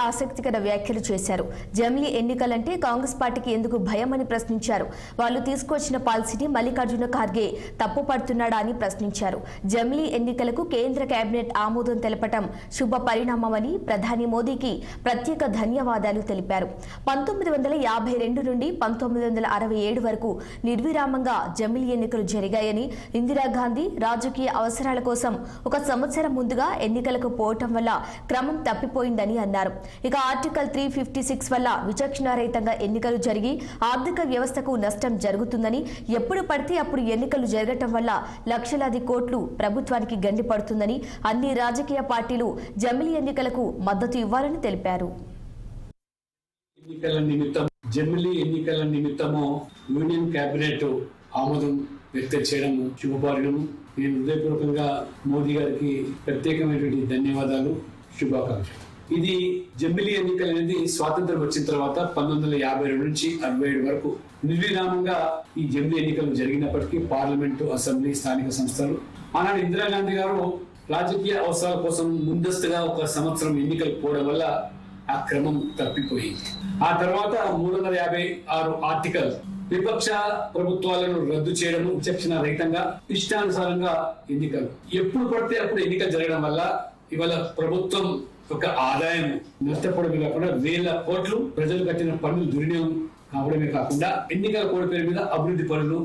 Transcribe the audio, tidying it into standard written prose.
ఆసక్తికర వ్యాఖ్యలు చేశారు. జమిలీ ఎన్నికలంటే కాంగ్రెస్ పార్టీకి ఎందుకు భయమని ప్రశ్నించారు. వాళ్ళు తీసుకొచ్చిన పాలసీని మల్లికార్జున ఖార్గే తప్పుపడుతున్నాడా అని ప్రశ్నించారు. జమిలీ ఎన్నికలకు కేంద్ర కేబినెట్ ఆమోదం తెలపటం శుభ పరిణామమని ప్రధాని మోదీకి ప్రత్యేక ధన్యవాదాలు తెలిపారు. 1952 నుండి 1967 వరకు నిర్విరామంగా జమిలీ ఎన్నికలు జరిగాయని, ఇందిరాగాంధీ రాజకీయ అవసరాల కోసం 1 సంవత్సరం ముందుగా ఎన్నికలకు పోవటం వల్ల క్రమం తప్పిపోయిందని అన్నారు. ఇక ఆర్టికల్ 356 వల్ల విచక్షణారహితంగా ఎన్నికలు జరిగి ఆర్థిక వ్యవస్థకు నష్టం జరుగుతుందని, ఎప్పుడు పడితే అప్పుడు ఎన్నికలు జరగటం వల్ల లక్షలాది కోట్లు ప్రభుత్వానికి గండిపడుతుందని అన్ని రాజకీయ పార్టీలు జమిలీ ఎన్నికలకు మద్దతు ఇవ్వాలని తెలిపారు. జమిలీ ఎన్నికల నిమిత్తము యూనియన్ కేబినెట్ ఆమోదం వ్యక్తం చేయడం శుభపరిణామం. నేను హృదయపూర్వకంగా మోదీ గారికి ప్రత్యేకమైనటువంటి ధన్యవాదాలు, శుభాకాంక్షలు. ఇది జమిలీ ఎన్నికలు అనేది స్వాతంత్రం వచ్చిన తర్వాత 1952 నుంచి 67 వరకు నిర్విరామంగా ఈ జమిలీ ఎన్నికలు జరిగినప్పటికీ పార్లమెంటు, అసెంబ్లీ, స్థానిక సంస్థలు ఆనాడు ఇందిరాగాంధీ గారు రాజకీయ అవసరాల కోసం ముందస్తుగా 1 సంవత్సరం ఎన్నికలు పోవడం వల్ల ఆ క్రమం తప్పిపోయింది. ఆ తర్వాత 356 ఆర్టికల్ విపక్ష ప్రభుత్వాలను రద్దు చేయడం, విచక్షణ రహితంగా ఇష్టానుసారంగా ఎన్నికలు ఎప్పుడు పడితే అప్పుడు ఎన్నికలు జరగడం వల్ల ఇవాళ ప్రభుత్వం ఒక ఆదాయం నష్టపోవడమే కాకుండా 1000 కోట్లు ప్రజలు కట్టిన పన్నులు దుర్వినియోగం కావడమే కాకుండా ఎన్నికల కోడ్ పేరు మీద అభివృద్ధి పనులు